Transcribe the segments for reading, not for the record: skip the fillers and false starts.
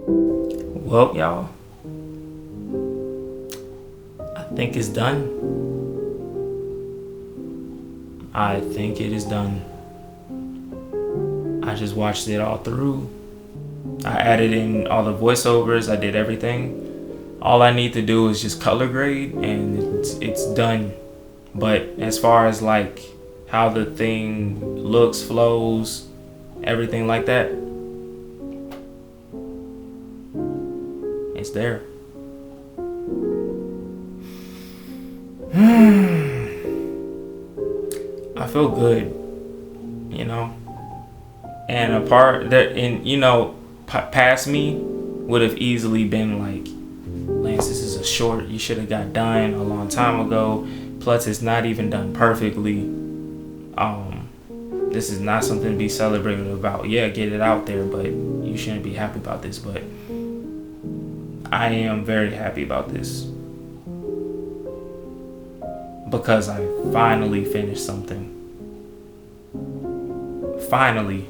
Well, y'all, I think it's done. I think it is done. I just watched it all through. I added in all the voiceovers. I did everything. All I need to do is just color grade and it's done. But as far as like how the thing looks, flows, everything like that, it's there. I feel good, you know. And a part that, past me would have easily been like, Lance, this is a short. You should have got done a long time ago. Plus, it's not even done perfectly. This is not something to be celebrated about. Yeah, get it out there, but you shouldn't be happy about this. But I am very happy about this because I finally finished something. Finally.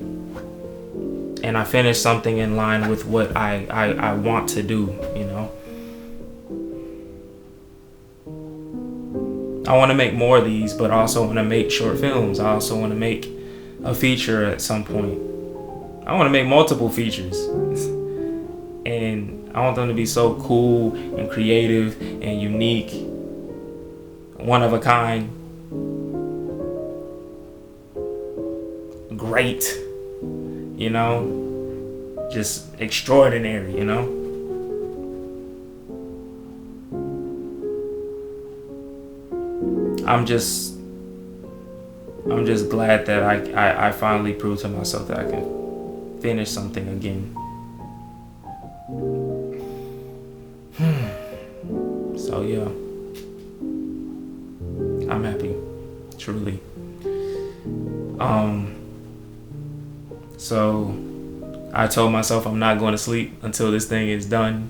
And I finished something in line with what I want to do, you know. I want to make more of these, but I also want to make short films. I also want to make a feature at some point. I want to make multiple features. And I want them to be so cool and creative and unique, one of a kind, great, you know, just extraordinary, you know. I'm just glad that I finally proved to myself that I can finish something again. So yeah, I'm happy, truly. So I told myself I'm not going to sleep until this thing is done.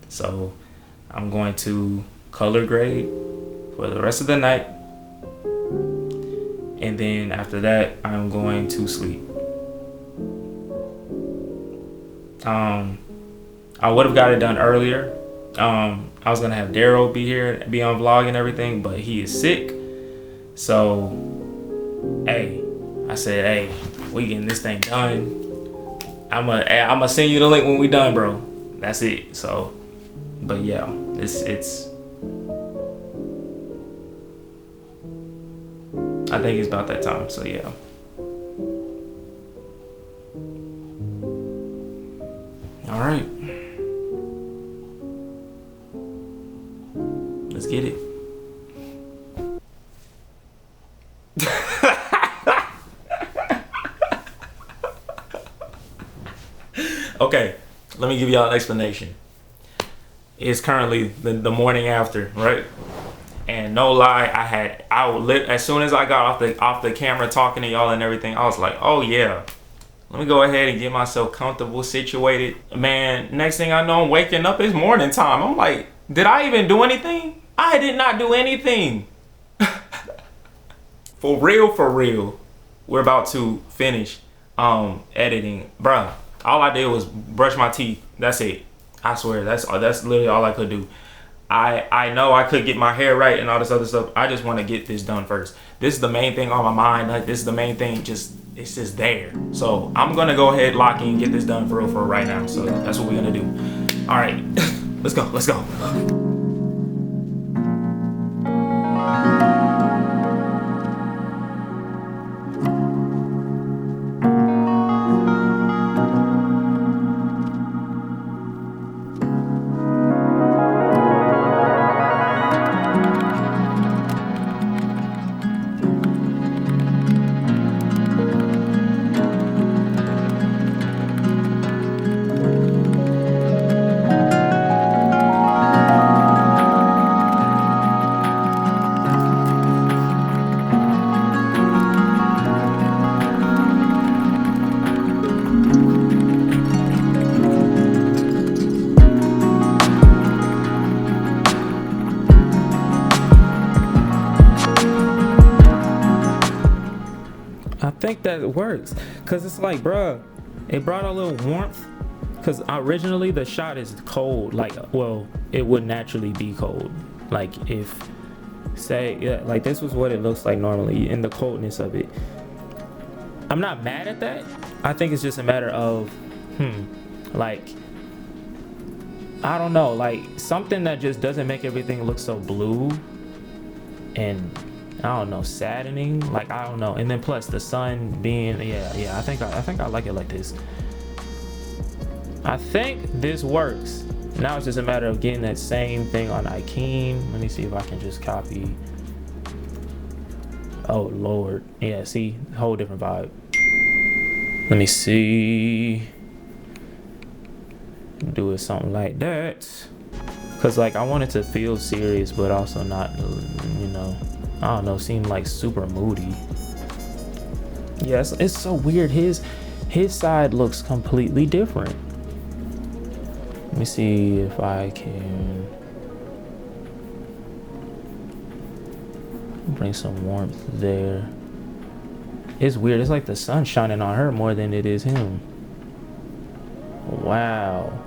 So I'm going to color grade for the rest of the night. And then after that, I'm going to sleep. I would have got it done earlier. I was gonna have Darrell be here, be on vlog and everything, but he is sick. So, hey, I said, hey, we getting this thing done. I'ma send you the link when we done, bro. That's it. So, but yeah, it's. I think it's about that time. So yeah. All right. Let's get it. Okay, let me give y'all an explanation. It's currently the morning after, right? And no lie, as soon as I got off the camera talking to y'all and everything, I was like, oh yeah, let me go ahead and get myself comfortable, situated. Man, next thing I know, I'm waking up, it's morning time. I'm like, did I even do anything? I did not do anything. For real. We're about to finish editing. Bruh, all I did was brush my teeth. That's it. I swear, that's literally all I could do. I know I could get my hair right and all this other stuff. I just want to get this done first. This is the main thing on my mind. Like, this is the main thing. It's just there. So I'm gonna go ahead, lock in, and get this done for real right now. So that's what we're gonna do. All right, let's go. I think that it works, cause it's like, bruh, it brought a little warmth because originally the shot is cold, like, well, it would naturally be cold, like if say, yeah, like this was what it looks like normally in the coldness of it. I'm not mad at that. I think it's just a matter of like, I don't know, like something that just doesn't make everything look so blue and I don't know, saddening, like, I don't know. And then plus the sun being, yeah, I think I like it like this. I think this works. Now it's just a matter of getting that same thing on Ikeen. Let me see if I can just copy. Oh Lord, yeah, see, whole different vibe. Let me see, do it something like that, cause like I want it to feel serious but also not, you know, I don't know, seem like super moody. Yes, it's so weird. His side looks completely different. Let me see if I can bring some warmth there. It's weird. It's like the sun shining on her more than it is him. Wow.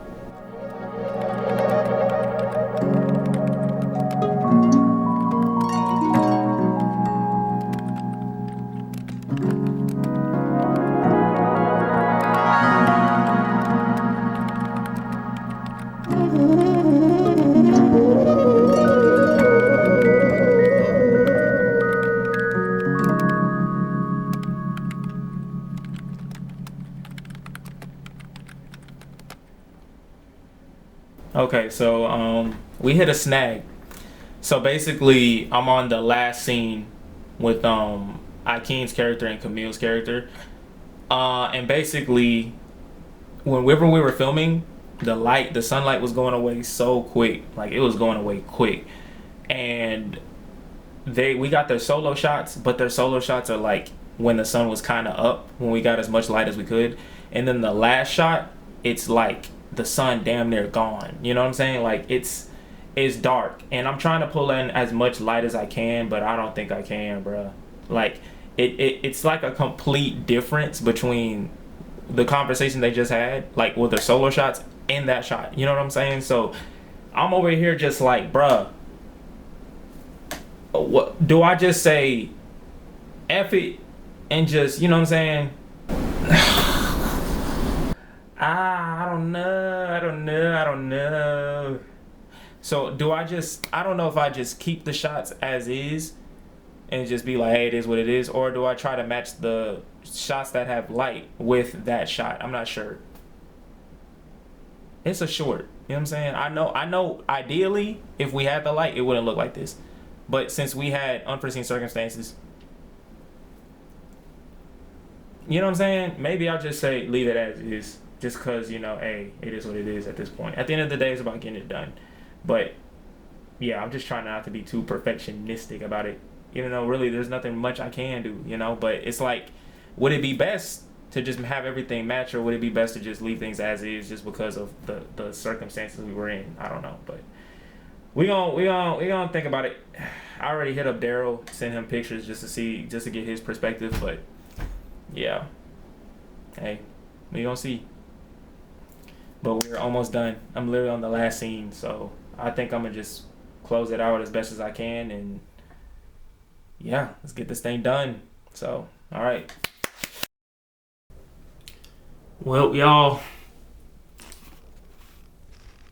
Okay, so we hit a snag. So basically, I'm on the last scene with Ikeen's character and Camille's character, and basically, whenever we were filming, the sunlight was going away so quick, like it was going away quick, and we got their solo shots, but their solo shots are like when the sun was kind of up, when we got as much light as we could, and then the last shot, it's like the sun damn near gone. You know what I'm saying? Like it's dark, and I'm trying to pull in as much light as I can, but I don't think I can, bruh. Like it's like a complete difference between the conversation they just had, like with the solo shots and that shot. You know what I'm saying? So I'm over here just like, bruh, what do I just say? F it and just, you know what I'm saying? I don't know. So do I just, I don't know if I just keep the shots as is and just be like, hey, it is what it is, or do I try to match the shots that have light with that shot? I'm not sure. It's a short, you know what I'm saying? I know ideally if we had the light, it wouldn't look like this. But since we had unforeseen circumstances, you know what I'm saying? Maybe I'll just say leave it as is. Just because, you know, hey, it is what it is at this point. At the end of the day, it's about getting it done. But, yeah, I'm just trying not to be too perfectionistic about it. Even though, really, there's nothing much I can do, you know? But it's like, would it be best to just have everything match, or would it be best to just leave things as is just because of the circumstances we were in? I don't know. But we gonna think about it. I already hit up Darrell, sent him pictures just to get his perspective. But, yeah. Hey, we gonna see. But we're almost done. I'm literally on the last scene, so I think I'm gonna just close it out as best as I can, and yeah, let's get this thing done. So, all right. Well, y'all,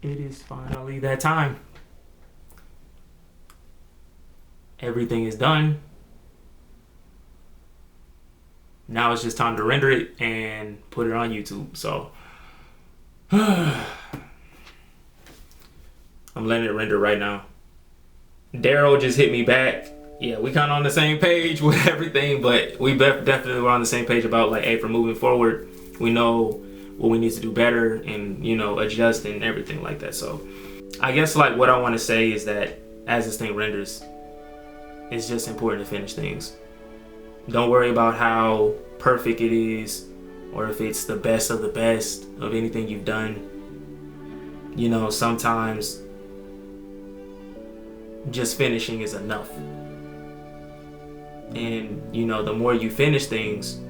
it is finally that time. Everything is done. Now it's just time to render it and put it on YouTube. So I'm letting it render right now. Darrell just hit me back. Yeah, we kind of on the same page with everything, but we definitely were on the same page about like, hey, for moving forward, we know what we need to do better and, you know, adjust and everything like that. So I guess like what I want to say is that as this thing renders, it's just important to finish things. Don't worry about how perfect it is or if it's the best of the best of anything you've done. You know, sometimes just finishing is enough. And, you know, the more you finish things,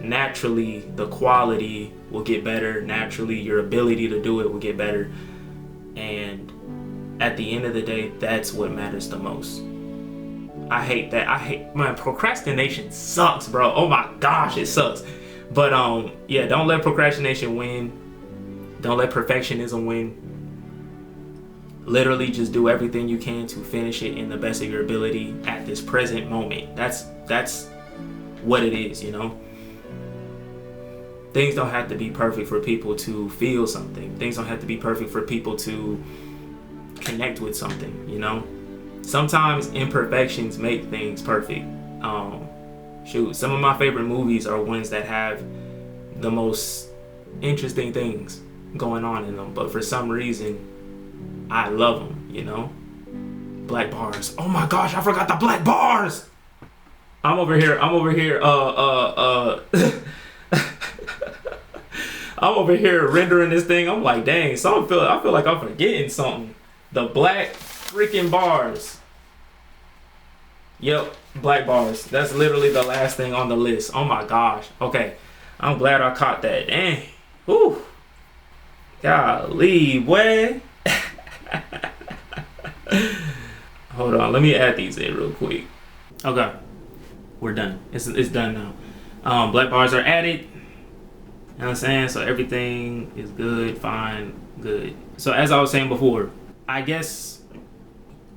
naturally the quality will get better. Naturally, your ability to do it will get better. And at the end of the day, that's what matters the most. I hate that. Man, procrastination sucks, bro. Oh my gosh, it sucks. But yeah, don't let procrastination win. Don't let perfectionism win. Literally just do everything you can to finish it in the best of your ability at this present moment. That's what it is, you know? Things don't have to be perfect for people to feel something. Things don't have to be perfect for people to connect with something, you know? Sometimes imperfections make things perfect. Some of my favorite movies are ones that have the most interesting things going on in them, but for some reason I love them, you know? Black bars. Oh my gosh, I forgot the black bars. I'm over here I'm over here rendering this thing. I'm like, dang, I feel like I'm forgetting something. The black freaking bars. Yep, black bars. That's literally the last thing on the list. Oh my gosh. Okay, I'm glad I caught that. Dang. Whew. Golly, boy. Hold on, let me add these in real quick. Okay, we're done. It's done now. Black bars are added. You know what I'm saying? So everything is good, fine, good. So as I was saying before, I guess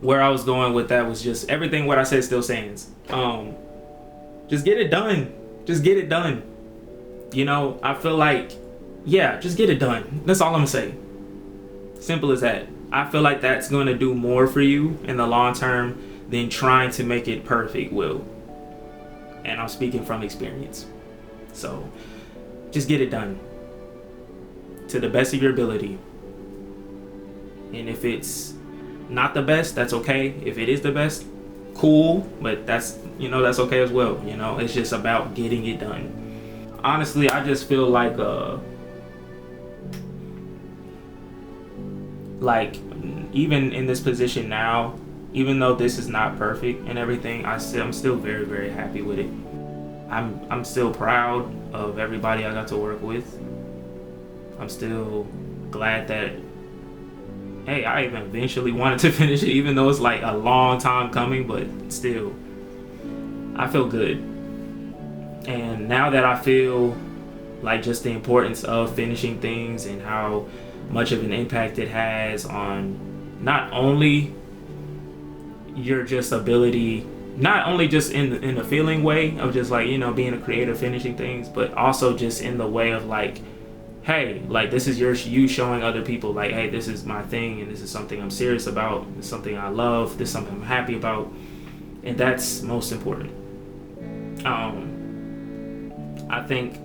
where I was going with that was just everything what I said still stands. Just get it done. Just get it done. You know, I feel like, yeah, just get it done. That's all I'm gonna say. Simple as that. I feel like that's going to do more for you in the long term than trying to make it perfect will. And I'm speaking from experience. So just get it done to the best of your ability. And if it's not the best, that's okay. If it is the best, cool, but that's okay as well. You know, it's just about getting it done. Honestly, I just feel like even in this position now, even though this is not perfect and everything, I'm still very, very happy with it. I'm still proud of everybody I got to work with. I'm still glad that, hey, I even eventually wanted to finish it, even though it's like a long time coming, but still, I feel good. And now that I feel like just the importance of finishing things and how much of an impact it has on not only your just ability, not only just in the feeling way of just like, you know, being a creator, finishing things, but also just in the way of like, hey, like this is you showing other people like, hey, this is my thing and this is something I'm serious about, it's something I love, this is something I'm happy about, and that's most important. I think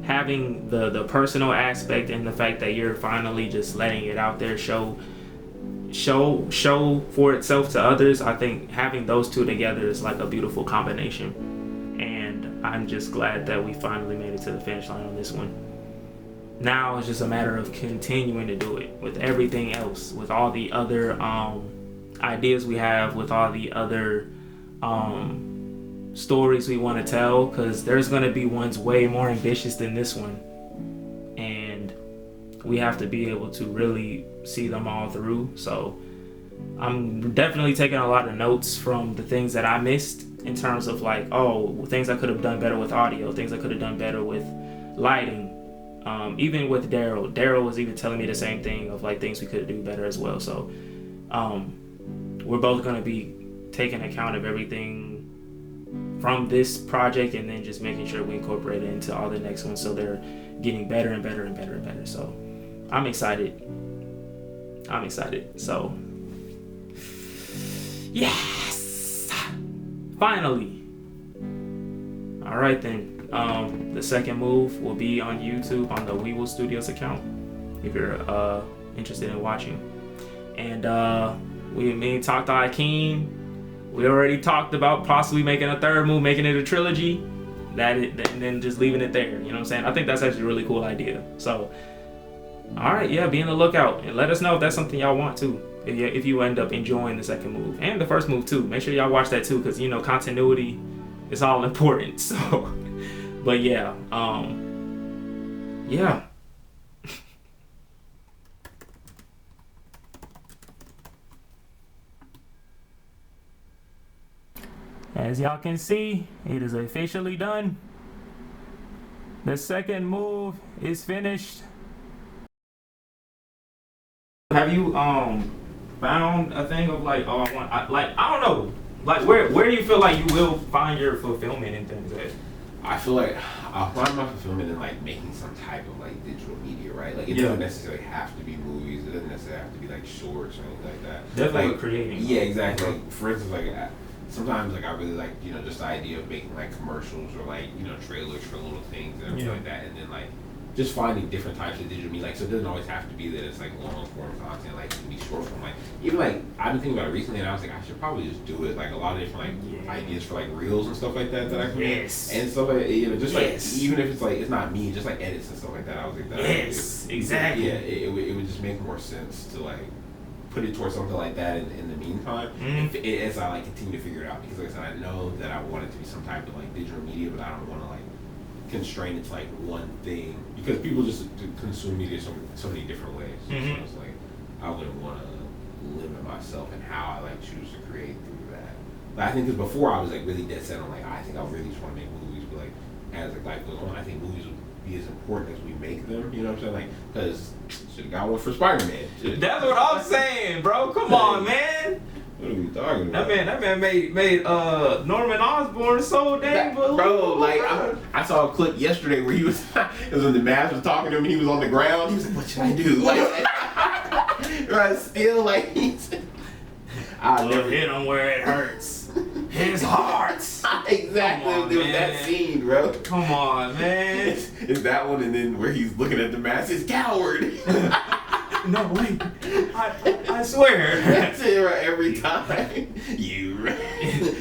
having the personal aspect and the fact that you're finally just letting it out there show for itself to others, I think having those two together is like a beautiful combination. And I'm just glad that we finally made it to the finish line on this one. Now it's just a matter of continuing to do it with everything else, with all the other ideas we have, with all the other stories we want to tell, because there's going to be ones way more ambitious than this one, and we have to be able to really see them all through. So I'm definitely taking a lot of notes from the things that I missed in terms of like, oh, things I could have done better with audio, things I could have done better with lighting. Even with Darrell was even telling me the same thing of like things we could do better as well. So we're both going to be taking account of everything from this project and then just making sure we incorporate it into all the next ones so they're getting better and better and better and better. So I'm excited. So yes, finally. All right then. The second move will be on YouTube on the Weevil Studios account if you're interested in watching. And me and Talked Akeem, we already talked about possibly making a third move, making it a trilogy, and then just leaving it there. You know what I'm saying? I think that's actually a really cool idea. So, all right, yeah, be on the lookout and let us know if that's something y'all want to. If you end up enjoying the second move and the first move too, make sure y'all watch that too, because you know continuity is all important. So. But yeah, yeah. As y'all can see, it is officially done. The second move is finished. Have you found a thing of like, oh, I don't know, like where do you feel like you will find your fulfillment in things at? I feel like I'll find my fulfillment in like making some type of like digital media, right? Like it doesn't necessarily have to be movies. It doesn't necessarily have to be like shorts or anything like that. Definitely like, creating. Yeah, exactly. Like, for instance, like sometimes like I really like, you know, just the idea of making like commercials or like, you know, trailers for little things and everything like that, and then like just finding different types of digital media. Like, so it doesn't always have to be that it's like long form content. Like it can be short form. Like even like I've been thinking about it recently, and I was like, I should probably just do it. Like a lot of different like ideas for like reels and stuff like that I create, and stuff like, you know, just like even if it's like it's not me, just like edits and stuff like that. I was like, exactly. Yeah, it would just make more sense to like put it towards something like that in the meantime, as I like continue to figure it out. Because like I said, I know that I want it to be some type of like digital media, but I don't want to like constrain it to like one thing, because people just consume media so many different ways. So it's like I wouldn't want to limit myself in how I like choose to create through that. But I think because before I was like really dead set on like I think I really just want to make movies, but like as like life goes on, I think movies would be as important as we make them. You know what I'm saying? Like, because should have got one for Spider-Man. That's what I'm saying, bro. Come on, man. What are we talking about? That man made Norman Osborn so dang believable. Bro, like I saw a clip yesterday where he was it was when the mask was talking to him and he was on the ground. He was like, "What should I do?" Like, right, still like I'll never hit him where it hurts. His heart. Exactly. On, it was that scene, bro. Come on, man. It's that one, and then where he's looking at the mask, it's coward. No, wait. I swear. That's it, right, every time. You,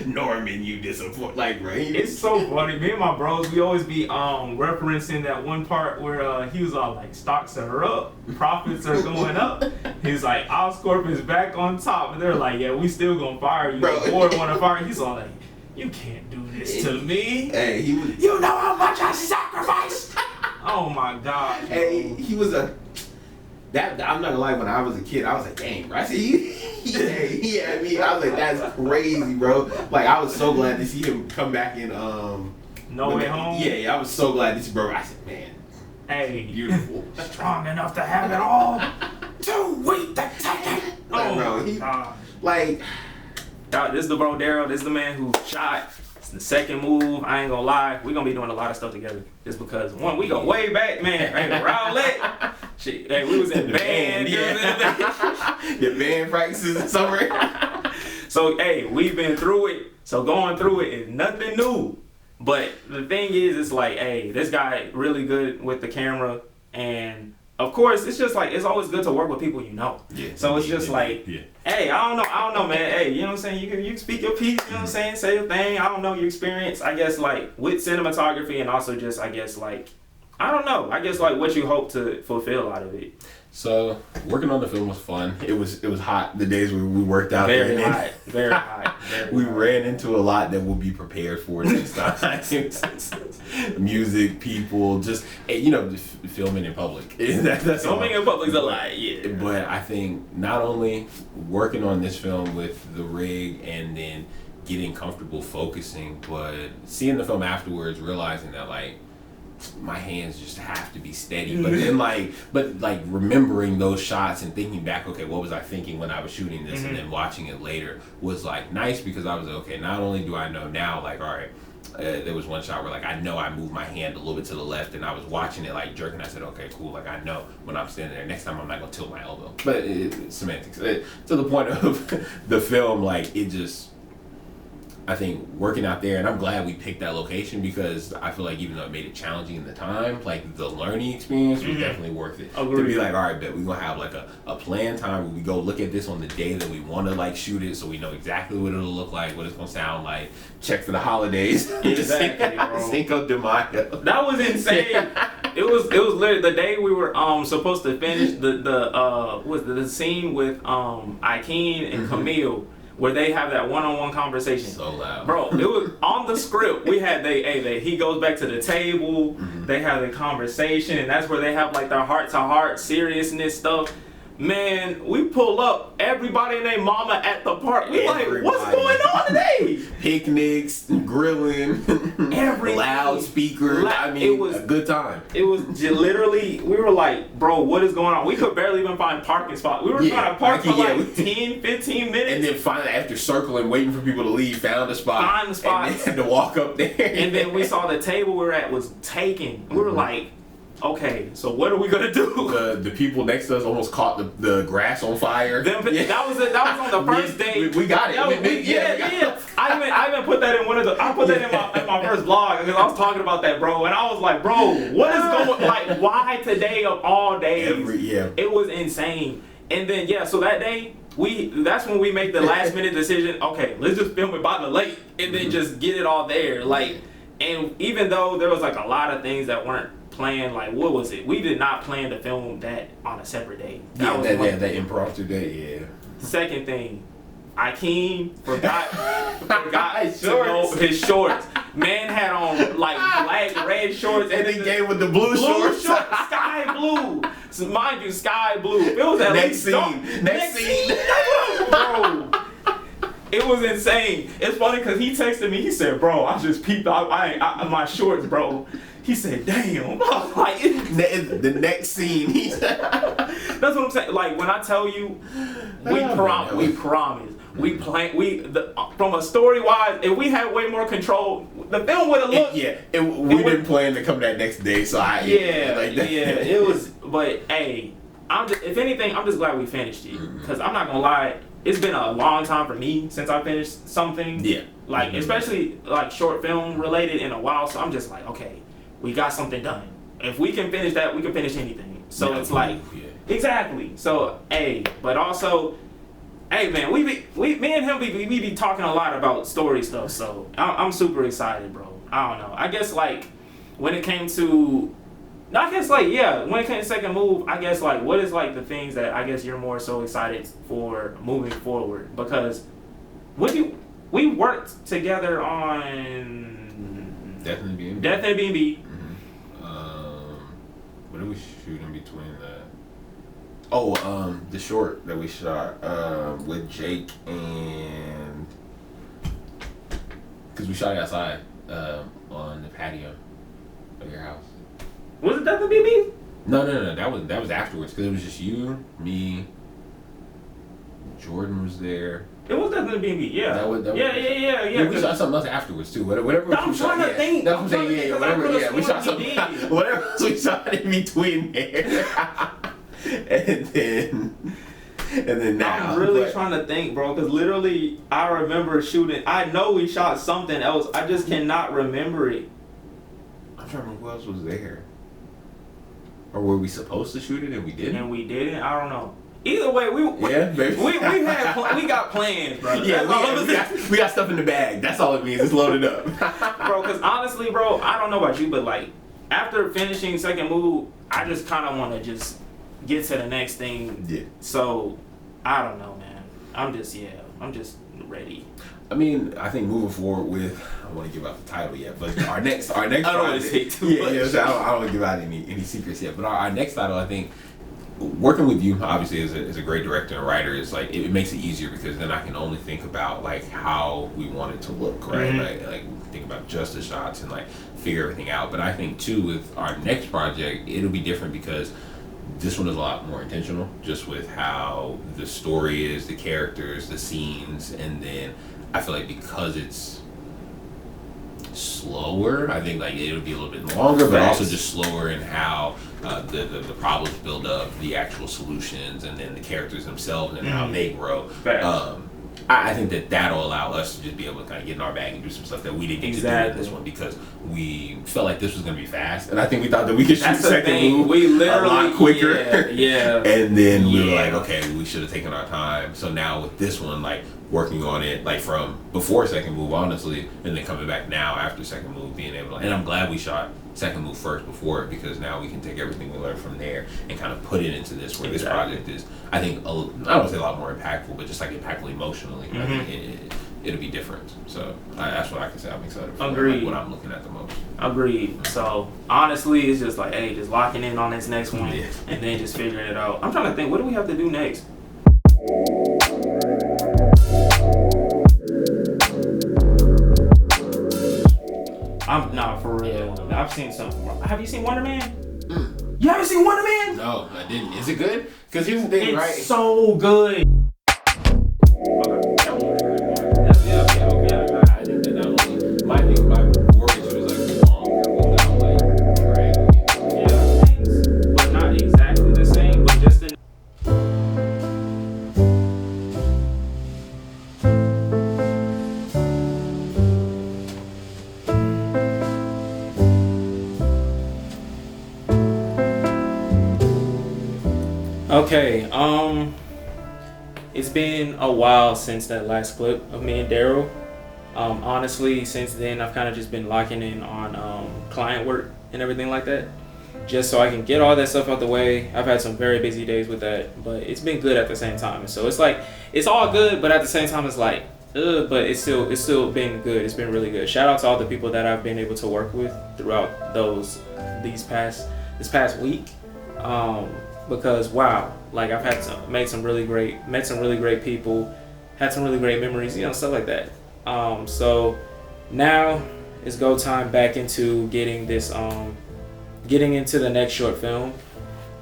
Norman, you disappoint. Like, right? It's so funny. Me and my bros, we always be referencing that one part where he was all like, stocks are up, profits are going up. He's like, Oscorp is back on top. And they're like, yeah, we still gonna fire you. The board wanna fire you. He's all like, you can't do this to me. Hey, he was. You know how much I sacrificed. Oh my God. Hey, he was a. That I'm not gonna lie. When I was a kid, I was like, "Dang, bro!" I see he had me. I was like, "That's crazy, bro!" Like, I was so glad to see him come back in. No Way Home. Yeah, I was so glad to see, bro. I said, "Man, hey, beautiful, strong enough to have it all, too weak to take it." Oh, bro, he like. This is the bro Darrell. This is the man who shot. It's the second move. I ain't gonna lie. We're gonna be doing a lot of stuff together. Just because one, we go way back, man. Hey, Rowlett. Shit, hey, we was in band. Your band practices and summer. So hey, we've been through it. So going through it is nothing new. But the thing is, it's like, hey, this guy really good with the camera, and of course, it's just like it's always good to work with people you know. Yeah. So it's just like, hey, I don't know, man. Hey, you know what I'm saying? You can speak your piece. You know what I'm saying? Say your thing. I don't know your experience. I guess like with cinematography, and also just I guess like I don't know. I guess like what you hope to fulfill out of it. So working on the film was fun. It was hot the days we worked out very there. Hot, very hot. We ran into a lot that we'll be prepared for next time. Music, people, just you know, filming in public. That's filming in public is a lot, yeah. But I think not only working on this film with the rig and then getting comfortable focusing, but seeing the film afterwards, realizing that like my hands just have to be steady, but then like remembering those shots and thinking back, okay, what was I thinking when I was shooting this, and then watching it later was like nice, because I was like, okay, not only do I know now, like, all right, there was one shot where like I know I moved my hand a little bit to the left, and I was watching it like jerking. I said, okay, cool, like I know when I'm standing there, next time I'm not gonna tilt my elbow. But it's semantics. To the point of the film, like it just, I think working out there, and I'm glad we picked that location, because I feel like even though it made it challenging in the time, like the learning experience was definitely worth it. To be like, all right, bet we're gonna have like a planned time where we go look at this on the day that we want to like shoot it, so we know exactly what it'll look like, what it's gonna sound like. Check for the holidays. Exactly, bro. Cinco de Mayo. That was insane. It was literally the day we were supposed to finish the scene with Ikeen and Camille. where they have that one-on-one conversation. So loud. Bro, it was on the script. We had he goes back to the table, they have the conversation, and that's where they have like their heart-to-heart seriousness stuff. Man, we pull up, everybody and their mama at the park. We like, what's going on today? Picnics, grilling, loudspeakers. I mean, it was a good time. It was literally, we were like, bro, what is going on? We could barely even find parking spots. We were trying to park for like 10, 15 minutes. And then finally, after circling, waiting for people to leave, found a spot. And then had to walk up there. And then we saw the table we were at was taken. We were like, okay, so what are we gonna do? The people next to us almost caught the grass on fire. That was on the first day. We got it. Yeah. I even put that in I put that in my first vlog because I was talking about that, bro. And I was like, bro, what is going? Like, why today of all days? It was insane. And then so that day that's when we make the last minute decision. Okay, let's just film it by the lake and then just get it all there. Like, and even though there was like a lot of things that weren't planned, like what was it? We did not plan to film that on a separate day. That impromptu day. Yeah. Second thing, Akeem forgot to know his shorts. Man had on like black, red shorts, and he gave with the blue shorts, sky blue. So mind you, sky blue. It was at next scene. Bro. It was insane. It's funny because he texted me. He said, "Bro, I just peeped out my shorts, bro." He said, "Damn." I was like, the next scene. That's what I'm saying. Like when I tell you, we promise. We plan. From a story wise, if we had way more control, the film would have looked. We didn't plan to come that next day, so it was. But hey, if anything, I'm just glad we finished it because I'm not gonna lie. It's been a long time for me since I finished something. Yeah. Like especially like short film related in a while. So I'm just like, okay, we got something done. If we can finish that, we can finish anything. So it's like, exactly. So but also, man, me and him, we be talking a lot about story stuff. So I'm super excited, bro. I don't know. I guess like when it came to second move, I guess like what is like the things that I guess you're more so excited for moving forward? Because we worked together on Death and B&B. What did we shoot in between that? The short that we shot with Jake and because we shot it outside on the patio of your house. Was it Death and B&B? No. That was afterwards because it was just you, me, Jordan was there. It was Death and B&B. Yeah. Yeah. We shot something else afterwards too. Whatever. I'm trying to think. That's what I'm saying. Whatever. Yeah, we shot something. Whatever else we shot in between there. and then now. I'm really trying to think, bro, because literally I remember shooting. I know we shot something else. I just cannot remember it. I'm trying to remember who else was there. Or were we supposed to shoot it and we didn't? I don't know. Either way, we got plans, bro. Yeah, we got stuff in the bag. That's all it means. It's loaded up. Bro, because honestly, bro, I don't know about you, but like after finishing second move, I just kind of want to just get to the next thing. Yeah. So I don't know, man. I'm just ready. I mean, I think moving forward with, I don't want to give out the title yet, but our next I don't want to say too much. So I don't want to give out any secrets yet. But our next title, I think, working with you obviously as a great director and writer is like it makes it easier because then I can only think about like how we want it to look, right? Mm-hmm. Like think about just the shots and like figure everything out. But I think too with our next project, it'll be different because this one is a lot more intentional, just with how the story is, the characters, the scenes, and then I feel like because it's slower, I think like it'll be a little bit longer, but also just slower in how the problems build up, the actual solutions, and then the characters themselves and how they grow. I think that'll allow us to just be able to kind of get in our bag and do some stuff that we didn't get to do in this one because we felt like this was going to be fast, and I think we thought that we could shoot second move a lot quicker. And then we were like, okay, we should have taken our time. So now with this one, like working on it, like from before second move, honestly, and then coming back now after second move, being able to, and I'm glad we shot second move first before it, because now we can take everything we learned from there and kind of put it into this, where this project is, I think, I don't want to say a lot more impactful, but just like impactful emotionally. I think it'll be different. So that's what I can say. I'm excited for like, what I'm looking at the most. Agreed. So honestly, it's just like, hey, just locking in on this next one and then just figuring it out. I'm trying to think, what do we have to do next? Nah, for real. I've seen some. Have you seen Wonder Man? You haven't seen Wonder Man? No, I didn't. Is it good? Because here's the thing, right? It's so good. Okay, it's been a while since that last clip of me and Darrell. Honestly, since then, I've kind of just been locking in on client work and everything like that, just so I can get all that stuff out the way. I've had some very busy days with that, but it's been good at the same time. And so it's like, it's all good, but at the same time, it's like, but it's still been good. It's been really good. Shout out to all the people that I've been able to work with throughout this past week. Because wow, like I've met some really great people, had some really great memories, stuff like that. So now it's go time back into getting into the next short film.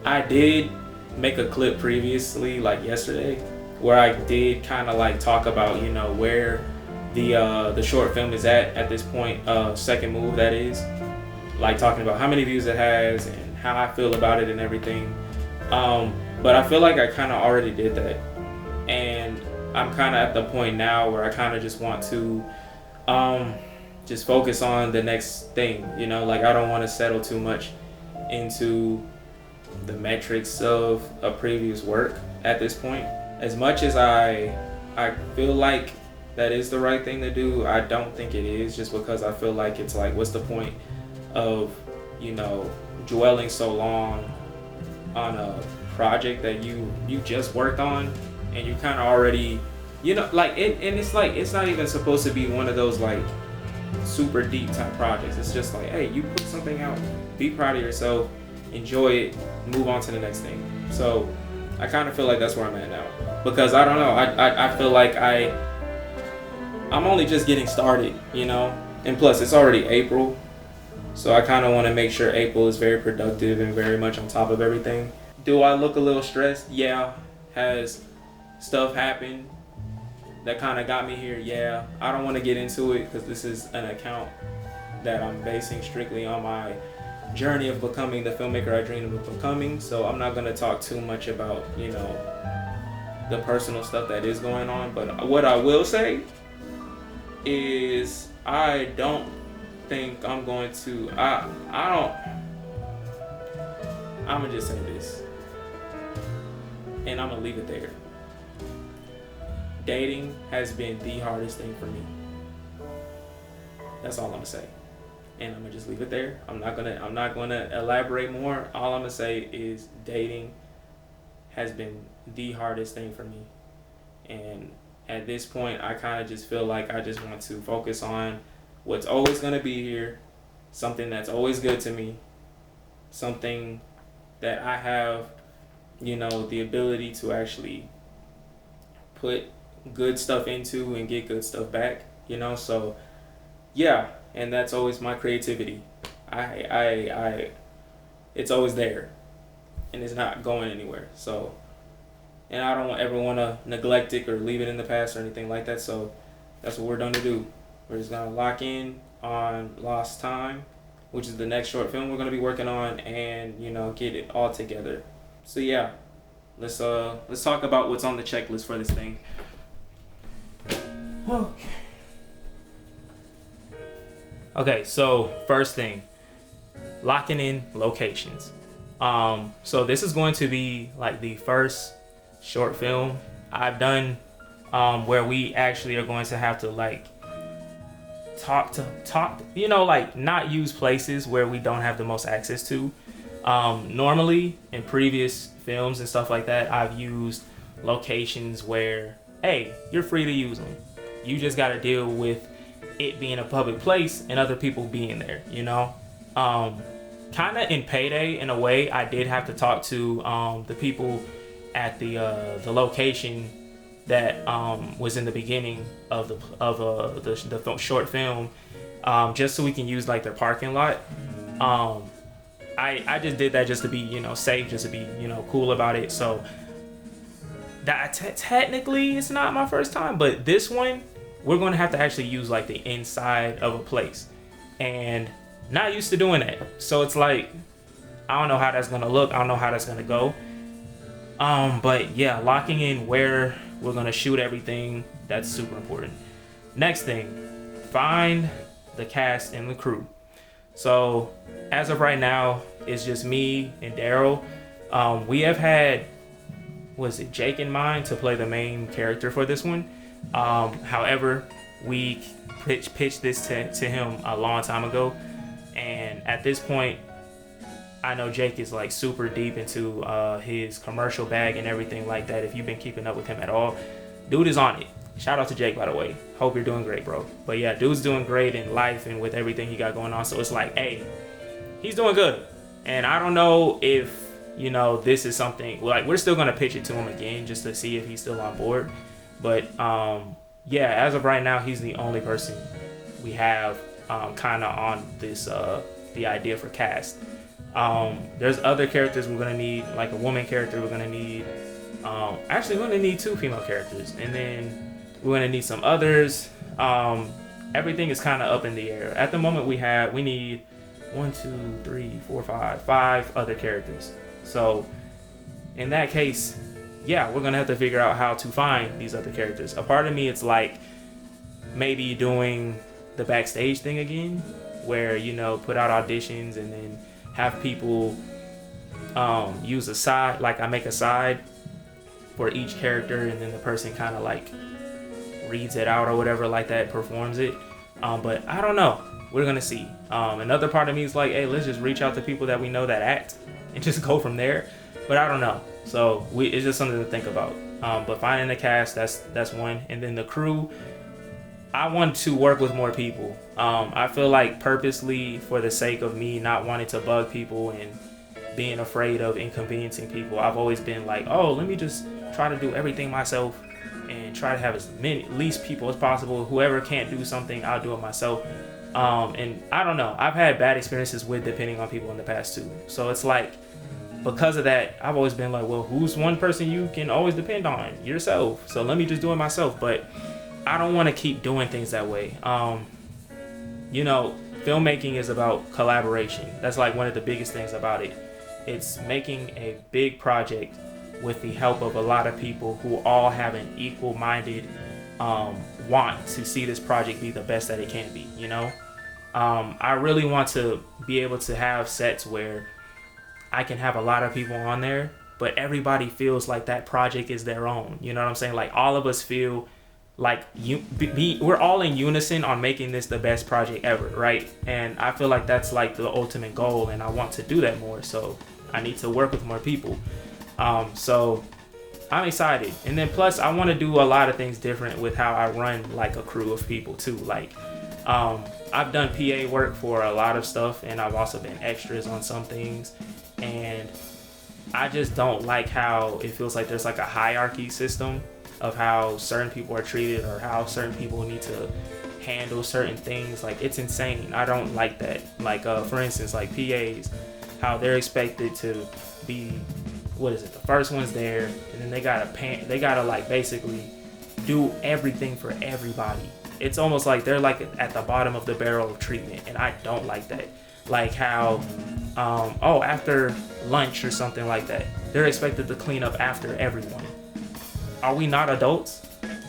I did make a clip previously, like yesterday, where I did kind of like talk about, where the short film is at this point, second move that is, like talking about how many views it has and how I feel about it and everything. But I feel like I kind of already did that, and I'm kind of at the point now where I kind of just want to just focus on the next thing, like I don't want to settle too much into the metrics of a previous work at this point. As much as I feel like that is the right thing to do, I don't think it is, just because I feel like it's like, what's the point of dwelling so long on a project that you just worked on, and you kind of already like it, and it's like, it's not even supposed to be one of those like super deep type projects. It's just like, hey, you put something out, be proud of yourself, enjoy it, move on to the next thing. So I kind of feel like that's where I'm at now, because I don't know, I feel like I'm only just getting started, and plus it's already April. So I kind of want to make sure April is very productive and very much on top of everything. Do I look a little stressed? Yeah. Has stuff happened that kind of got me here? Yeah. I don't want to get into it because this is an account that I'm basing strictly on my journey of becoming the filmmaker I dreamed of becoming. So I'm not going to talk too much about, the personal stuff that is going on. But what I will say is I don't think I'm going to, I'm gonna just say this, and I'm gonna leave it there. Dating has been the hardest thing for me. That's all I'm gonna say, and I'm gonna just leave it there. I'm not gonna elaborate more. All I'm gonna say is dating has been the hardest thing for me, and at this point I kind of just feel like I just want to focus on what's always going to be here, something that's always good to me, something that I have, the ability to actually put good stuff into and get good stuff back, so yeah, and that's always my creativity. It's always there, and it's not going anywhere, so, and I don't ever want to neglect it or leave it in the past or anything like that, so that's what we're going to do. We're just going to lock in on Lost Time, which is the next short film we're going to be working on, and, get it all together. So yeah, let's talk about what's on the checklist for this thing. Okay, so first thing, locking in locations. So this is going to be like the first short film I've done, where we actually are going to have to like talk, like not use places where we don't have the most access to. Normally in previous films and stuff like that, I've used locations where, hey, you're free to use them. You just got to deal with it being a public place and other people being there, kind of in Payday, in a way, I did have to talk to the people at the location that was in the beginning of the short film, just so we can use like their parking lot. I just did that just to be safe, just to be cool about it. So that technically it's not my first time, but this one we're going to have to actually use like the inside of a place, and not used to doing that. So it's like, I don't know how that's going to look. I don't know how that's going to go. But yeah, locking in where we're going to shoot everything, that's super important. Next thing, find the cast and the crew. So as of right now, it's just me and Darrell. We have had, Jake in mind to play the main character for this one. However, we pitched this to him a long time ago. And at this point, I know Jake is like super deep into his commercial bag and everything like that. If you've been keeping up with him at all, dude is on it. Shout out to Jake, by the way. Hope you're doing great, bro. But yeah, dude's doing great in life and with everything he got going on. So it's like, hey, he's doing good. And I don't know if, this is something, like, we're still going to pitch it to him again just to see if he's still on board. But yeah, as of right now, he's the only person we have kind of on this, the idea for cast. There's other characters we're gonna need, like a woman character we're gonna need. Actually, we're gonna need 2 female characters, and then we're gonna need some others. Everything is kind of up in the air at the moment. We need 5 other characters. So in that case, yeah, we're gonna have to figure out how to find these other characters. A part of me, it's like maybe doing the backstage thing again, where put out auditions and then have people use a side, like I make a side for each character, and then the person kind of like reads it out or whatever like that, performs it. But I don't know, we're gonna see. Another part of me is like, hey, let's just reach out to people that we know that act and just go from there. But I don't know, so it's just something to think about. But finding the cast, that's one. And then the crew, I want to work with more people. I feel like purposely, for the sake of me not wanting to bug people and being afraid of inconveniencing people, I've always been like, oh, let me just try to do everything myself and try to have least people as possible. Whoever can't do something, I'll do it myself. And I don't know, I've had bad experiences with depending on people in the past too. So it's like, because of that, I've always been like, well, who's one person you can always depend on? Yourself. So let me just do it myself. But I don't want to keep doing things that way. Filmmaking is about collaboration. That's like one of the biggest things about it. It's making a big project with the help of a lot of people who all have an equal-minded want to see this project be the best that it can be, I really want to be able to have sets where I can have a lot of people on there, but everybody feels like that project is their own. You know what I'm saying? Like, all of us feel like we're all in unison on making this the best project ever, right? And I feel like that's like the ultimate goal, and I want to do that more. So I need to work with more people. So I'm excited. And then plus, I want to do a lot of things different with how I run like a crew of people too. Like, I've done PA work for a lot of stuff, and I've also been extras on some things. And I just don't like how it feels like there's like a hierarchy system of how certain people are treated or how certain people need to handle certain things. Like, it's insane. I don't like that. Like, for instance, like PAs, how they're expected to be, the first one's there, and then they gotta like basically do everything for everybody. It's almost like they're like at the bottom of the barrel of treatment, and I don't like that. Like how after lunch or something like that, they're expected to clean up after everyone. Are we not adults?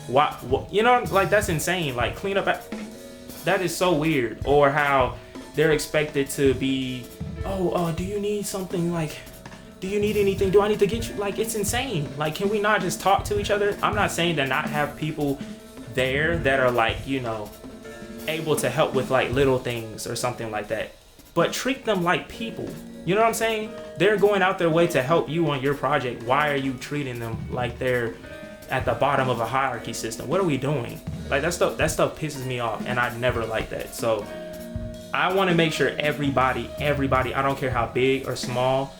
What like, that's insane. Like, clean up that is so weird. Or how they're expected to be, do you need something? Like, do you need anything? Do I need to get you? Like, it's insane. Like, can we not just talk to each other? I'm not saying to not have people there that are like, able to help with like little things or something like that. But treat them like people. You know what I'm saying? They're going out their way to help you on your project. Why are you treating them like they're at the bottom of a hierarchy system? What are we doing? Like that stuff pisses me off, and I never like that. So I want to make sure everybody, I don't care how big or small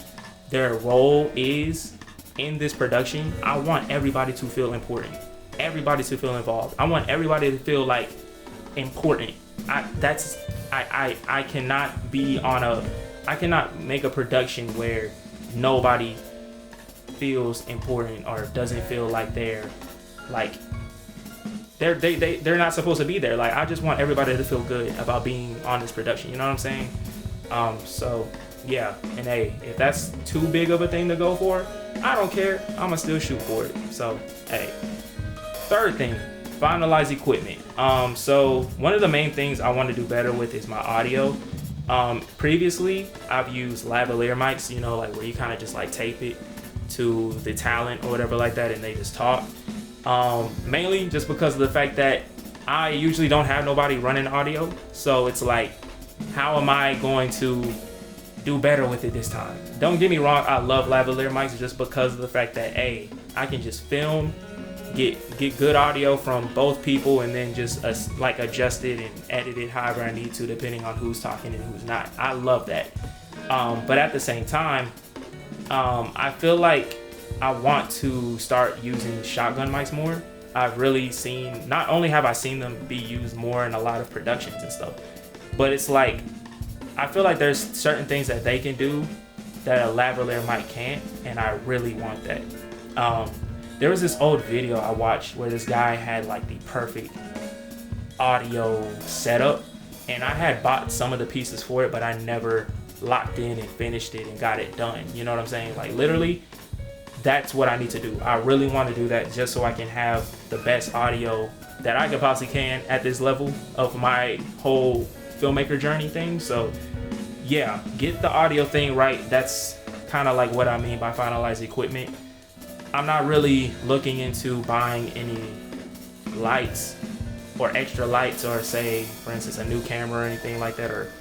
their role is in this production, I want everybody to feel important. Everybody to feel involved. I want everybody to feel like important. I cannot make a production where nobody feels important or doesn't feel like they're not supposed to be there. Like, I just want everybody to feel good about being on this production. You know what I'm saying? So yeah, and hey, if that's too big of a thing to go for, I don't care. I'ma still shoot for it. So hey, third thing, finalize equipment. So one of the main things I want to do better with is my audio. Previously, I've used lavalier mics, you know, like where you kind of just like tape it to the talent or whatever like that, and they just talk. Mainly just because of the fact that I usually don't have nobody running audio, so it's like, how am I going to do better with it this time? Don't get me wrong, I love lavalier mics just because of the fact that, hey, I can just film, get good audio from both people, and then just like adjust it and edit it however I need to, depending on who's talking and who's not. I love that. But at the same time, I feel like I want to start using shotgun mics more. I've really seen, not only have I seen them be used more in a lot of productions and stuff, but it's like, I feel like there's certain things that they can do that a lavalier mic can't, and I really want that. There was this old video I watched where this guy had like the perfect audio setup, and I had bought some of the pieces for it, but I never locked in and finished it and got it done. You know what I'm saying? Like, literally, that's what I need to do. I really want to do that just so I can have the best audio that I could possibly can at this level of my whole filmmaker journey thing. So yeah, get the audio thing right. That's kind of like what I mean by finalize equipment. I'm not really looking into buying any lights or extra lights, or say, for instance, a new camera or anything like that. Or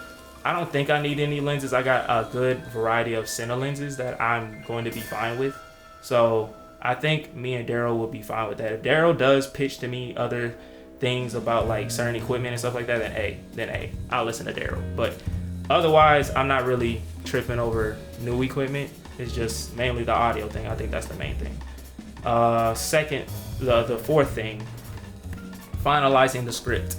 I don't think I need any lenses. I got a good variety of cine lenses that I'm going to be fine with. So I think me and Darrell will be fine with that. If Darrell does pitch to me other things about like certain equipment and stuff like that, then hey, I'll listen to Darrell. But otherwise, I'm not really tripping over new equipment. It's just mainly the audio thing. I think that's the main thing. Second, the fourth thing, finalizing the script.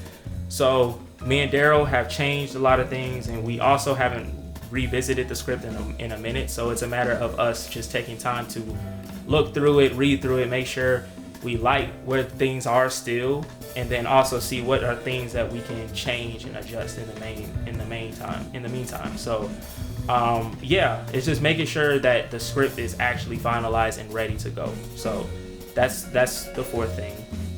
So me and Darrell have changed a lot of things, and we also haven't revisited the script in a minute. So it's a matter of us just taking time to look through it, read through it, make sure we like where things are still, and then also see what are things that we can change and adjust in the meantime. So yeah, it's just making sure that the script is actually finalized and ready to go. So that's the fourth thing.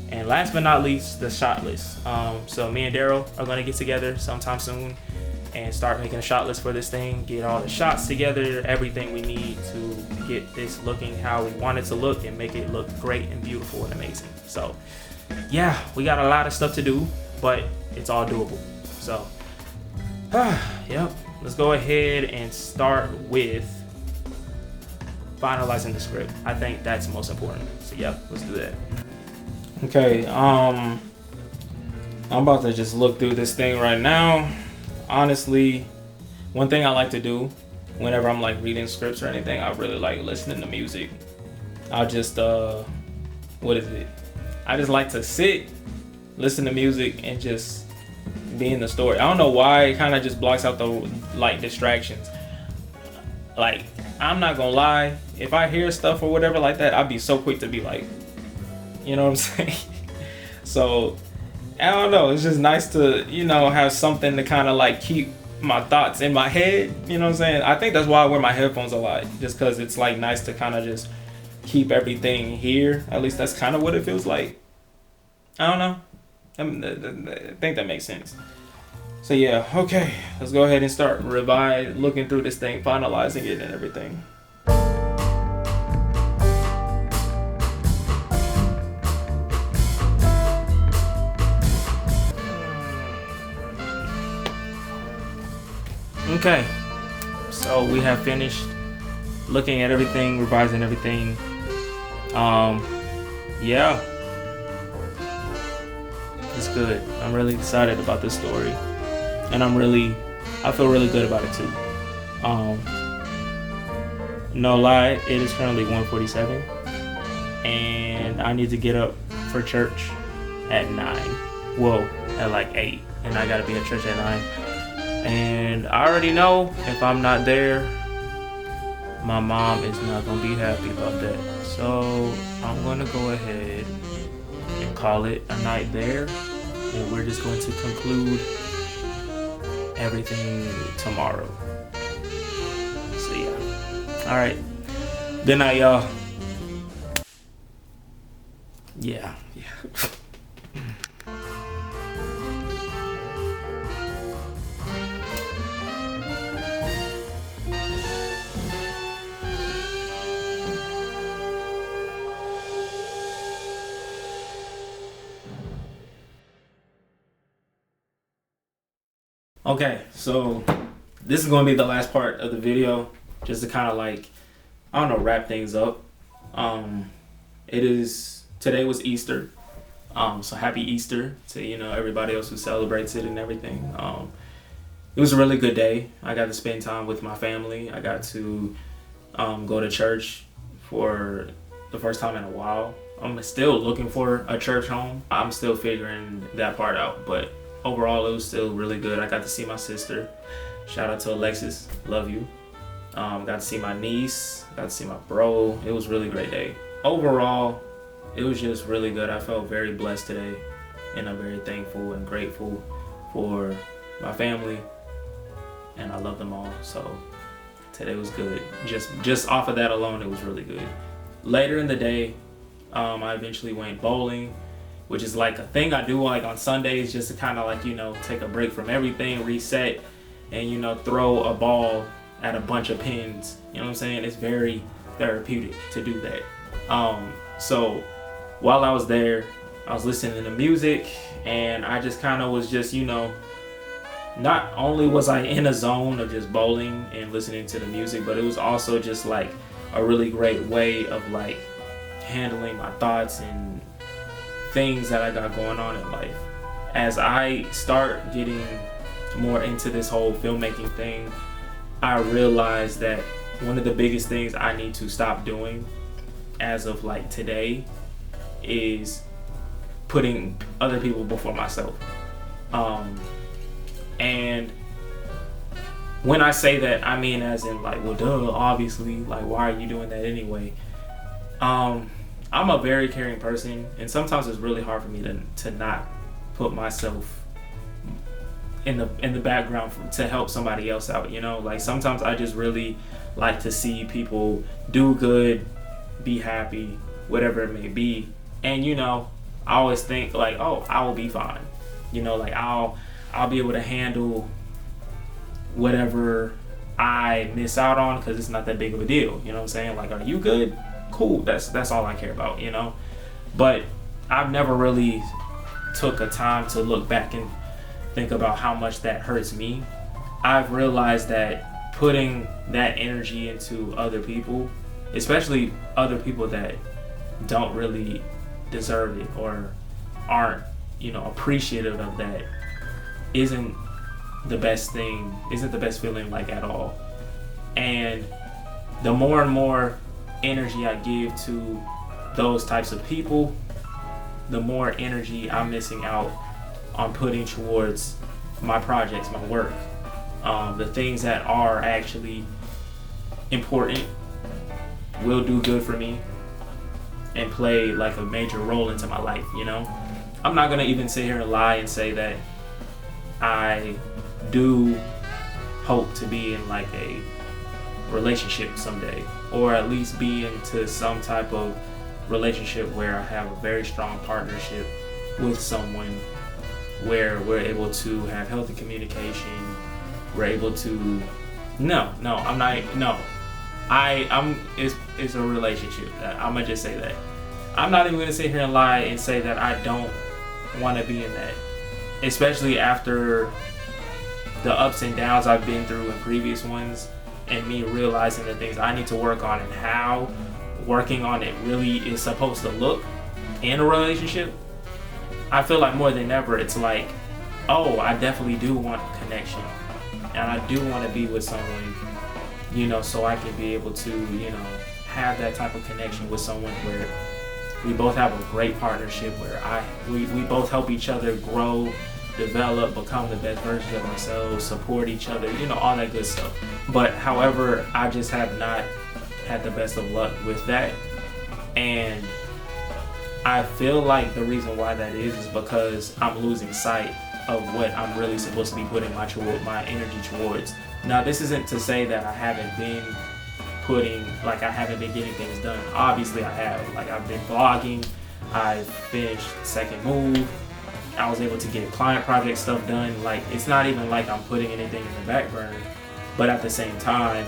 And last but not least, the shot list. So me and Darrell are going to get together sometime soon and start making a shot list for this thing, get all the shots together, everything we need to get this looking how we want it to look and make it look great and beautiful and amazing. So yeah, we got a lot of stuff to do, but it's all doable. So yep, let's go ahead and start with finalizing the script. I think that's most important. So yeah, let's do that. Okay, I'm about to just look through this thing right now. Honestly, one thing I like to do whenever I'm like reading scripts or anything, I really like listening to music. I'll just I just like to sit, listen to music, and just be in the story. I don't know why, it kind of just blocks out the like distractions. Like, I'm not gonna lie, if I hear stuff or whatever like that, I'd be so quick to be like, you know what I'm saying? So I don't know, it's just nice to, you know, have something to kind of like keep my thoughts in my head, you know what I'm saying? I think that's why I wear my headphones a lot, just because it's like nice to kind of just keep everything here. At least that's kind of what it feels like. I don't know. I think that makes sense. So yeah, okay, let's go ahead and start looking through this thing, finalizing it and everything. Okay, so we have finished looking at everything, revising everything. Yeah, it's good. I'm really excited about this story, and I feel really good about it too. No lie, it is currently 1:47, and I need to get up for church at 9. Well, at like 8, and I gotta be at church at 9. And I already know if I'm not there, my mom is not gonna be happy about that. So I'm gonna go ahead and call it a night there, and we're just going to conclude everything tomorrow. So yeah. All right. Good night, y'all. Yeah. Okay, so this is going to be the last part of the video, just to kind of like, I don't know, wrap things up. Today was Easter, so happy Easter to, you know, everybody else who celebrates it and everything. It was a really good day. I got to spend time with my family. I got to go to church for the first time in a while. I'm still looking for a church home. I'm still figuring that part out, but overall, it was still really good. I got to see my sister. Shout out to Alexis. Love you. Got to see my niece. Got to see my bro. It was a really great day. Overall, it was just really good. I felt very blessed today, and I'm very thankful and grateful for my family, and I love them all. So today was good. Just off of that alone, it was really good. Later in the day, I eventually went bowling, which is like a thing I do like on Sundays, just to kind of like, you know, take a break from everything, reset, and, you know, throw a ball at a bunch of pins. You know what I'm saying? It's very therapeutic to do that. So while I was there, I was listening to music, and I just kind of was just, you know, not only was I in a zone of just bowling and listening to the music, but it was also just like a really great way of like handling my thoughts and things that I got going on in life. As I start getting more into this whole filmmaking thing, I realized that one of the biggest things I need to stop doing as of like today is putting other people before myself. And when I say that, I mean as in like, well, duh, obviously, like, why are you doing that anyway? I'm a very caring person, and sometimes it's really hard for me to not put myself in the background to help somebody else out, you know? Like, sometimes I just really like to see people do good, be happy, whatever it may be. And, you know, I always think like, oh, I will be fine. You know, like I'll be able to handle whatever I miss out on, because it's not that big of a deal. You know what I'm saying? Like, are you good? Cool. That's all I care about, you know? But I've never really took a time to look back and think about how much that hurts me. I've realized that putting that energy into other people, especially other people that don't really deserve it or aren't, you know, appreciative of that, isn't the best feeling like at all. And the more and more energy I give to those types of people, the more energy I'm missing out on putting towards my projects, my work, the things that are actually important, will do good for me, and play like a major role into my life, you know? I'm not gonna even sit here and lie and say that I do hope to be in like a relationship someday, or at least be into some type of relationship where I have a very strong partnership with someone, where we're able to have healthy communication. We're able to it's a relationship. I'm gonna just say that. I'm not even gonna sit here and lie and say that I don't want to be in that, especially after the ups and downs I've been through in previous ones, and me realizing the things I need to work on and how working on it really is supposed to look in a relationship, I feel like more than ever it's like, oh, I definitely do want connection, and I do want to be with someone, you know, so I can be able to, you know, have that type of connection with someone where we both have a great partnership, where we both help each other grow, develop, become the best versions of ourselves, support each other, you know, all that good stuff. But however, I just have not had the best of luck with that, and I feel like the reason why that is because I'm losing sight of what I'm really supposed to be putting my energy towards. Now, this isn't to say that I haven't been getting things done. Obviously I have. Like, I've been vlogging, I finished Second Move, I was able to get client project stuff done. Like, it's not even like I'm putting anything in the back burner, but at the same time,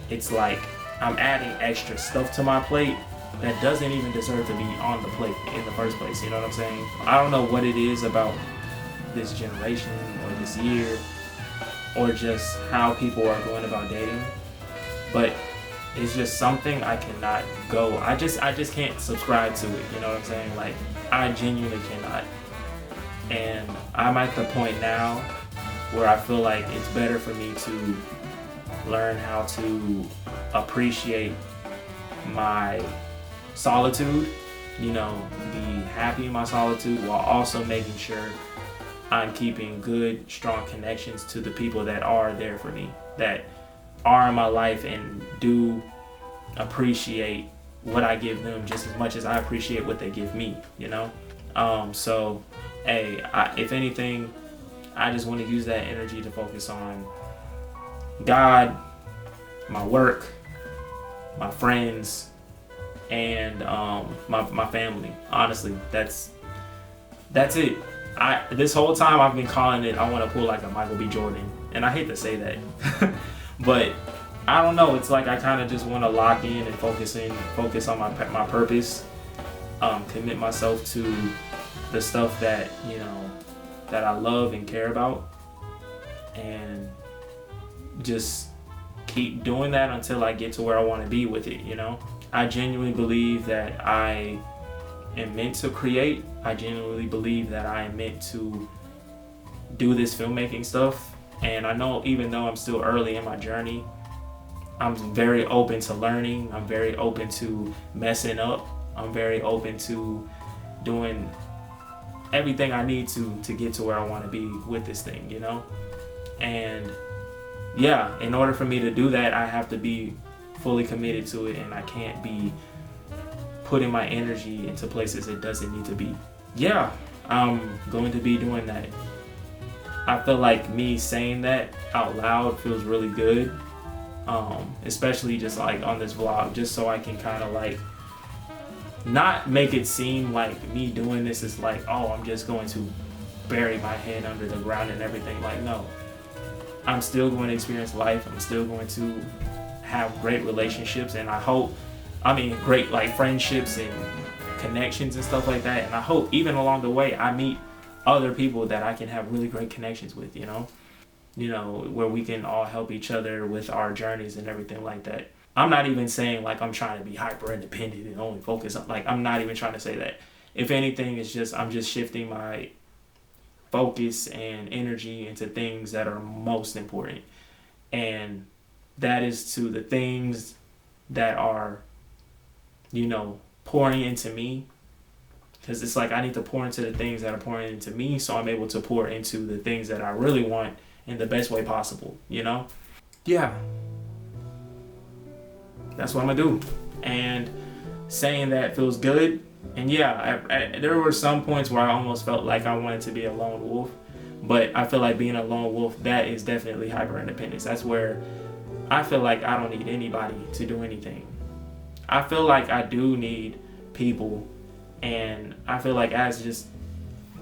it's like I'm adding extra stuff to my plate that doesn't even deserve to be on the plate in the first place. You know what I'm saying? I don't know what it is about this generation or this year or just how people are going about dating, but it's just something I cannot go. I just can't subscribe to it. You know what I'm saying? Like, I genuinely cannot. And I'm at the point now where I feel like it's better for me to learn how to appreciate my solitude, you know, be happy in my solitude, while also making sure I'm keeping good, strong connections to the people that are there for me, that are in my life and do appreciate what I give them just as much as I appreciate what they give me, you know? So, hey, if anything, I just want to use that energy to focus on God, my work, my friends, and my family. Honestly, that's it. This whole time I've been calling it, I want to pull like a Michael B. Jordan, and I hate to say that, but I don't know. It's like I kind of just want to lock in and focus on my purpose, commit myself to the stuff that, you know, that I love and care about, and just keep doing that until I get to where I want to be with it, you know? I genuinely believe that I am meant to create. I genuinely believe that I am meant to do this filmmaking stuff. And I know, even though I'm still early in my journey, I'm very open to learning. I'm very open to messing up. I'm very open to doing everything I need to get to where I want to be with this thing, you know? And yeah, in order for me to do that, I have to be fully committed to it, and I can't be putting my energy into places it doesn't need to be. Yeah, I'm going to be doing that. I feel like me saying that out loud feels really good, especially just like on this vlog, just so I can kind of like not make it seem like me doing this is like, oh, I'm just going to bury my head under the ground and everything. Like, no, I'm still going to experience life. I'm still going to have great relationships, and great like friendships and connections and stuff like that. And I hope even along the way I meet other people that I can have really great connections with, you know, where we can all help each other with our journeys and everything like that. I'm not even saying like I'm trying to be hyper independent and only focus on, like, I'm not even trying to say that. If anything, it's just I'm just shifting my focus and energy into things that are most important, and that is to the things that are, you know, pouring into me, because it's like I need to pour into the things that are pouring into me, so I'm able to pour into the things that I really want in the best way possible, you know? Yeah, that's what I'm gonna do. And saying that feels good. And yeah, there were some points where I almost felt like I wanted to be a lone wolf, but I feel like being a lone wolf, that is definitely hyper independence. That's where I feel like I don't need anybody to do anything. I feel like I do need people, and I feel like as just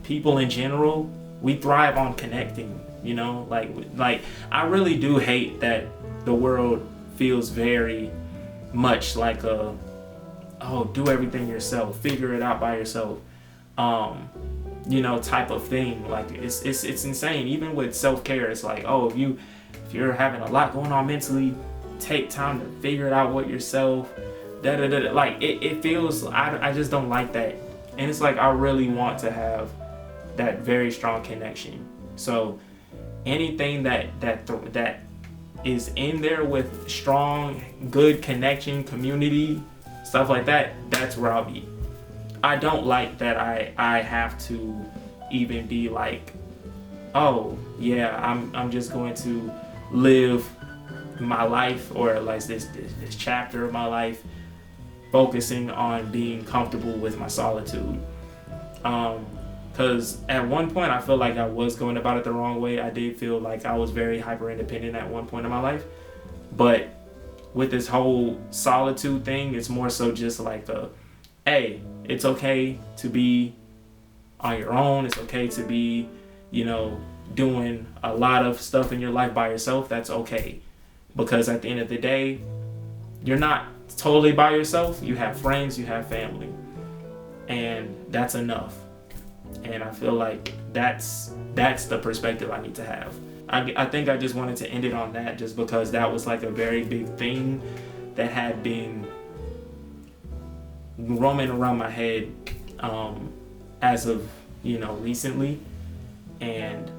people in general, we thrive on connecting, you know? Like I really do hate that the world feels very much like do everything yourself, figure it out by yourself. type of thing. Like it's insane. Even with self-care, it's like, oh, if you're having a lot going on mentally, take time to figure it out with yourself. Like it feels, I just don't like that. And it's like I really want to have that very strong connection. So anything that is in there with strong, good connection, community, stuff like that, that's where I'll be. I don't like that I have to even be like, oh yeah, I'm just going to live my life, or like this chapter of my life focusing on being comfortable with my solitude. Because at one point I feel like I was going about it the wrong way. I did feel like I was very hyper independent at one point in my life. But with this whole solitude thing, it's more so just like hey, it's okay to be on your own. It's okay to be, doing a lot of stuff in your life by yourself. That's okay. Because at the end of the day, you're not totally by yourself. You have friends, you have family. And that's enough. And I feel like that's the perspective I need to have. I think I just wanted to end it on that, just because that was like a very big thing that had been roaming around my head as of recently. And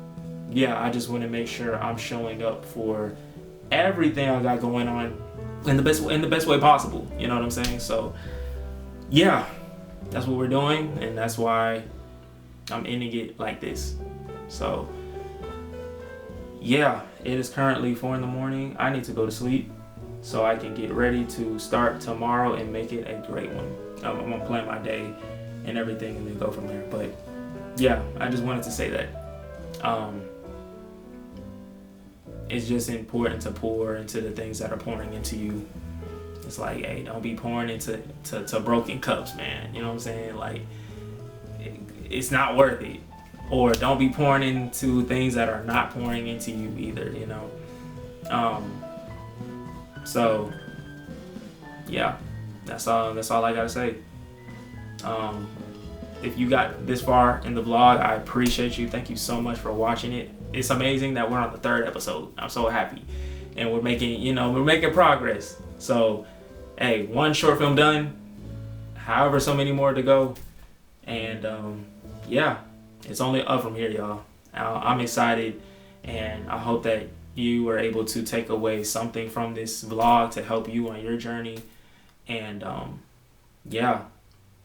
yeah, I just want to make sure I'm showing up for everything I got going on in the best way possible. You know what I'm saying? So yeah, that's what we're doing, and that's why I'm ending it like this. So yeah, it is currently 4 a.m. I need to go to sleep so I can get ready to start tomorrow and make it a great one. I'm gonna plan my day and everything and then go from there. But yeah, I just wanted to say that it's just important to pour into the things that are pouring into you. It's like, hey, don't be pouring into broken cups, man. You know what I'm saying? Like, it's not worth it. Or don't be pouring into things that are not pouring into you either, So yeah, that's all I gotta say. If you got this far in the vlog, I appreciate you. Thank you so much for watching it. It's amazing that we're on the 3rd episode. I'm so happy, and we're making progress. So hey, 1 short film done, however so many more to go, and yeah, it's only up from here, y'all. I'm excited, and I hope that you were able to take away something from this vlog to help you on your journey. And yeah,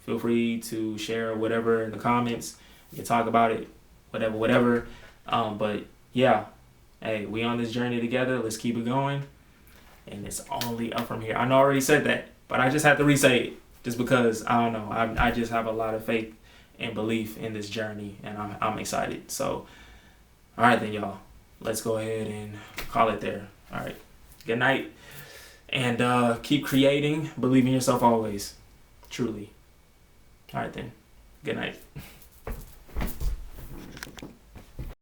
feel free to share whatever in the comments. You can talk about it, whatever. But yeah, hey, we on this journey together. Let's keep it going, and it's only up from here. I know I already said that, but I just have to re-say it, just because I don't know. I just have a lot of faith and belief in this journey, and I'm excited. So all right then, y'all, let's go ahead and call it there. All right, good night, and keep creating. Believe in yourself always, truly. All right then, good night.